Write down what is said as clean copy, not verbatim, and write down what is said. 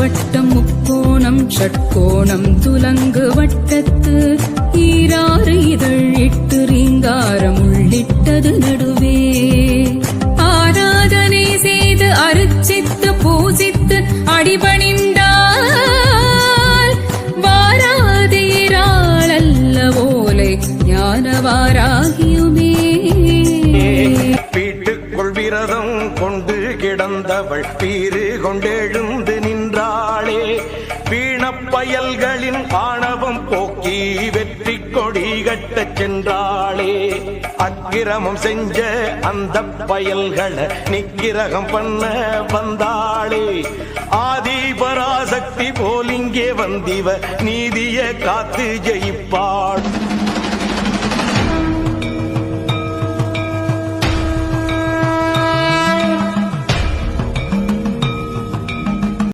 வட்டம் முக்கோணம் ஷட்கோணம் துலங்கு வட்டத்து ஈராறு இதழ் இட்டு ரீங்காரம் உள்ளிட்டது நடுவே ஆராதனை செய்து அருச்சித்து பூசித்து அடிபணிந்தால் வாராதீராள் அல்ல ஓலை ஞானவாராகியுமே. வீட்டுக்குள் விரதம் கொண்டு கிடந்தவள் பீறு கொண்டெழுந்து நின்றாளே வீணப்பயல்களின் ஆணவம் போக்கி வெற்றி கொடி கட்டச் சென்றாளே அக்கிரமம் செஞ்ச அந்த பயல்களை நிக்கிரகம் பண்ண வந்தாளே ஆதி பராசக்தி போலிங்கே வந்திவ நீதிய காத்து ஜெயிப்பாள்.